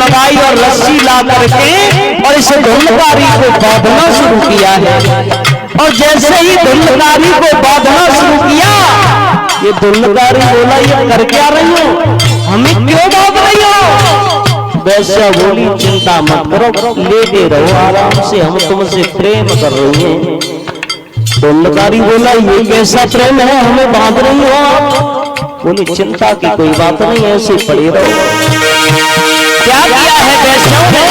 लगाई और रस्सी ला करके और इस धुंधकारी को बांधना शुरू किया है। और जैसे ही धुंधकारी को बांधना शुरू किया, ये धुंधकारी बोला, ये कर क्या रही हो, हमें क्यों बांध रही हो? वैश्या बोली, चिंता मत करो, लेटे रहो आराम से, हम तुमसे प्रेम कर रही हैं। धुंधकारी बोला, ये कैसा प्रेम है, हमें बांध रही हो? बोली, चिंता की कोई बात नहीं, ऐसे पड़े रहो। क्या किया है वैश्याओं ने?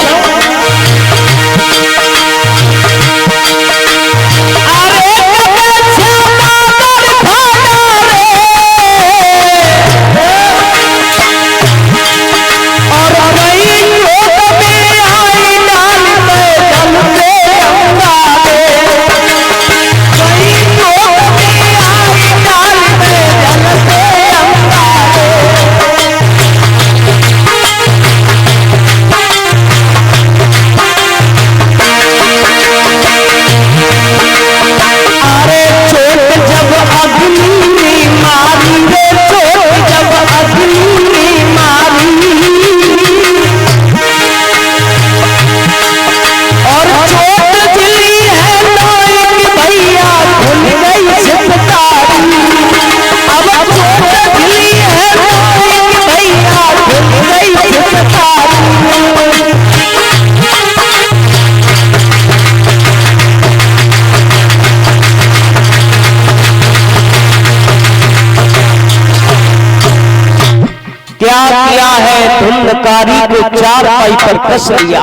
क्या किया है? धुंधकारी को चारपाई पर कस लिया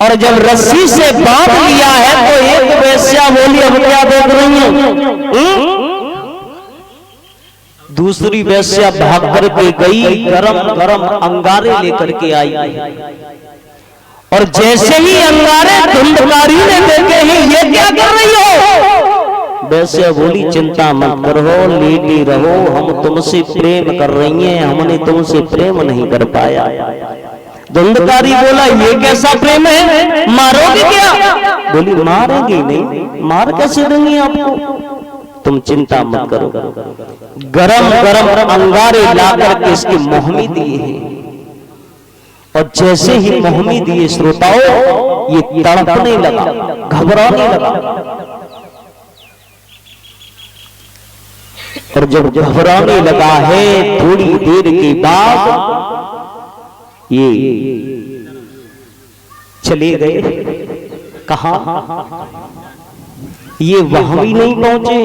और जब रस्सी से बांध लिया है तो एक वैश्या बोली, अब क्या देख रही है? दूसरी वैश्या भाग करके गई, गरम गरम अंगारे लेकर के आई और जैसे ही अंगारे धुंधकारी ने देखे ही, ये क्या कर रही हो? वैसे बोली, चिंता मत करो, लेटी रहो, हम तुमसे प्रेम कर रही हैं, हमने तुमसे प्रेम नहीं कर पाया। धुंधकारी बोला, ये कैसा प्रेम है, मारोगे क्या? बोली, मारेंगे नहीं, मार कैसे देंगे आपको, तुम चिंता मत करो। गरम गरम अंगारे ला करके इसके मुंह में दिए हैं और जैसे ही मुंह में दिए श्रोताओं, ये तड़पने लगा, घबराने लगा और जब घबराने लगा है, थोड़ी देर के बाद ये चले गए। कहा? ये वहां भी नहीं पहुंचे,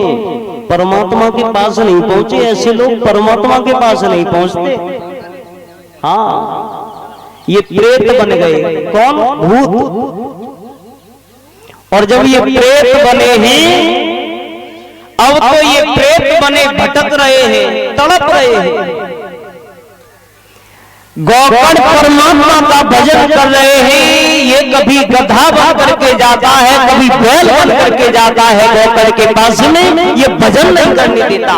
परमात्मा के पास नहीं पहुंचे। ऐसे लोग परमात्मा के पास नहीं पहुंचते। हाँ, ये प्रेत बन गए। कौन? भूत। और जब ये प्रेत बने हैं, अब तो ये प्रेत बने भटक रहे हैं, तड़प रहे हैं। गौकर्ण परमात्मा का भजन कर रहे हैं। ये कभी गधा बन करके जाता है, कभी बैल बन करके जाता है गौकर्ण के पास में, ये भजन नहीं करने देता।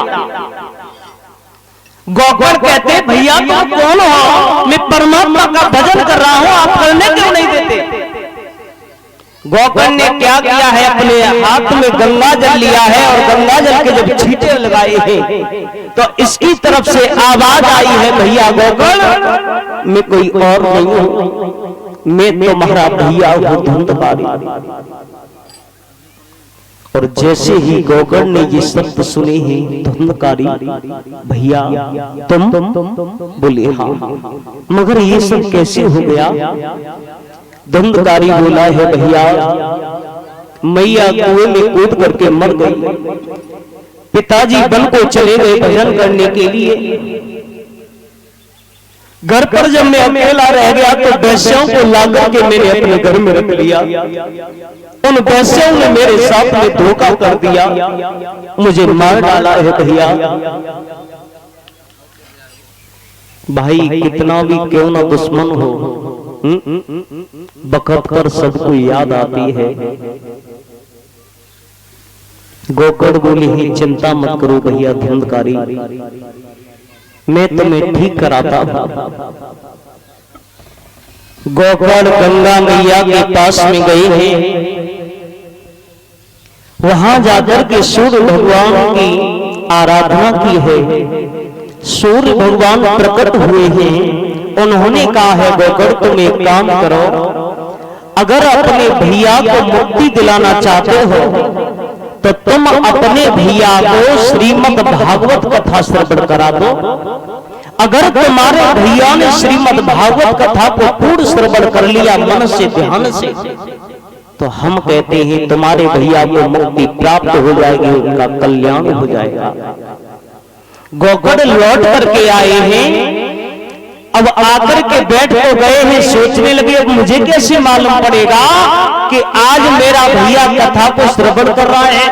गौकर्ण कहते, भैया तुम कौन हो? मैं परमात्मा का भजन कर रहा हूं, आप करने क्यों नहीं देते? गौकर्ण ने क्या किया है, अपने हाथ में गंगा जल लिया है और गंगा जल के जब छींटे लगाए हैं तो इसकी तरफ से आवाज आई है, भैया गौकर्ण, मैं कोई और नहीं हूं, मैं तुम्हारा भैया हूं धुंधकारी। और जैसे ही गौकर्ण ने ये शब्द सुने हैं, धुंधकारी, भैया तुम? बोले हाँ। मगर ये सब कैसे हो गया? धुंधकारी बोला है, भैया मैया कुएं में कूद करके मर गई, पिताजी वन को चले गए भजन करने के लिए। घर पर जब मैं अकेला रह गया तो वैश्यों को लाकर के मैंने अपने घर में रख लिया। उन वैश्यों ने मेरे साथ में धोखा कर दिया, मुझे मार डाला है भैया। भाई कितना भी क्यों ना दुश्मन हो, बखत पर सबको याद आती है। गौकर्ण बोली, ही चिंता मत करो भैया धुंधकारी, मैं तुम्हें ठीक कराता हूं। गौकर्ण गंगा मैया के पास में गए हैं, वहां जाकर के सूर्य भगवान की आराधना की है। सूर्य भगवान प्रकट हुए हैं उन्होंने कहा है गोकर्ण तुम एक काम करो, अगर अपने भैया को मुक्ति दिलाना चाहते हो तो तुम अपने भैया को श्रीमद् भागवत कथा श्रवण करा दो। अगर तुम्हारे भैया ने श्रीमद् भागवत कथा को पूर्ण श्रवण कर लिया मन से ध्यान से, तो हम कहते हैं तुम्हारे भैया को मुक्ति प्राप्त हो जाएगी, उनका कल्याण हो जाएगा। गोकर्ण लौट करके आए हैं, अब आकर के बैठ तो गए हैं, सोचने लगे अब मुझे कैसे मालूम पड़ेगा कि आज मेरा भैया कथा को श्रवण कर रहा है।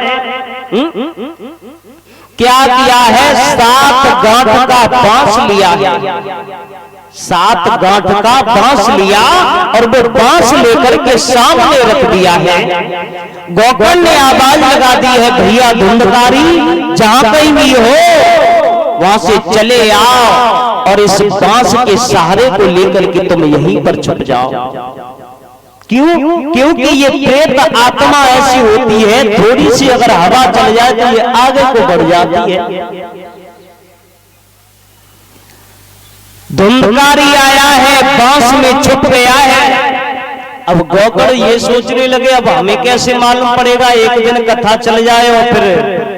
क्या किया है, 7 गांठ का बांस लिया है, 7 गांठ का बांस लिया और वो बांस लेकर के सामने रख दिया है। गोकर्ण ने आवाज लगा दी है, भैया धुंधकारी जहां कहीं भी हो वहां से चले आओ और इस बांस के सहारे को लेकर के तुम यहीं पर छुप जाओ। क्यों? क्योंकि ये प्रेत आत्मा ऐसी होती है, थोड़ी सी अगर हवा चल जाए तो ये आगे को बढ़ जाती है। धुंधकारी आया है, बांस में छुप गया है। अब गोकर्ण ये सोचने लगे अब हमें कैसे मालूम पड़ेगा, एक दिन कथा चल जाए और फिर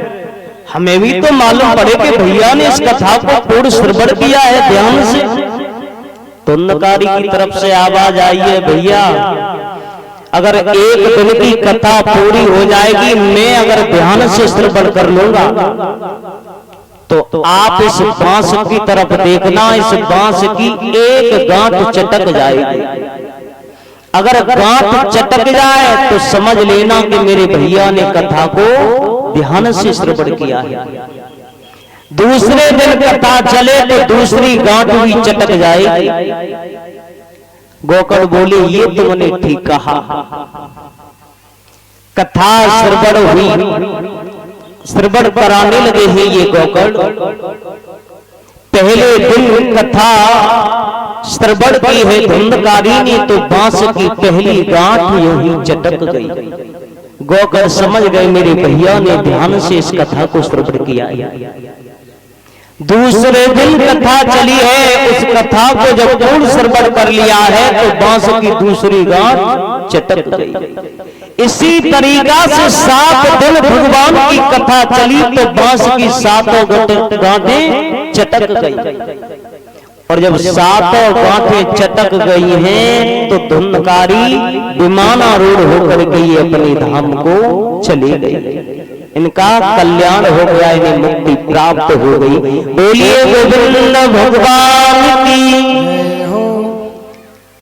हमें भी तो मालूम पड़े कि भैया ने इस कथा को पूर्ण श्रवण किया है ध्यान से। धुंधकारी की तरफ से आवाज आई है, भैया अगर एक दिन की कथा पूरी हो जाएगी, मैं अगर ध्यान से श्रवण कर लूंगा तो आप इस बांस की तरफ देखना, इस बांस की एक गांठ चटक जाएगी। अगर गांठ चटक जाए तो समझ लेना कि मेरे भैया ने कथा को ध्यान से श्रवण किया है। दूसरे दिन कथा चले तो दूसरी गांठ भी चटक जाएगी। गोकर्ण बोले ये तुमने ठीक कहा। कथा श्रवण हुई, श्रवण कराने लगे हैं ये गोकर्ण। पहले दिन कथा श्रवण की है धुंधकारी ने तो बांस की पहली गांठ यूं ही चटक गई। गोकर्ण समझ गए मेरे भैया ने ध्यान से इस कथा को श्रवण किया है। दूसरे दिन कथा चली है, उस कथा को जब पूर्ण श्रवण कर लिया है तो बांस की दूसरी गांठ चटक गई। इसी तरीका से 7 दिन भगवान की कथा चली तो बांस की 7 गांठें चटक गई। और जब 7 गांठें चटक गई हैं तो धुंधकारी विमानारूढ़ होकर के ये अपने धाम को चले गए। इनका कल्याण हो गया, इन्हें मुक्ति प्राप्त हो गई। बोलिए गोविंद भगवान की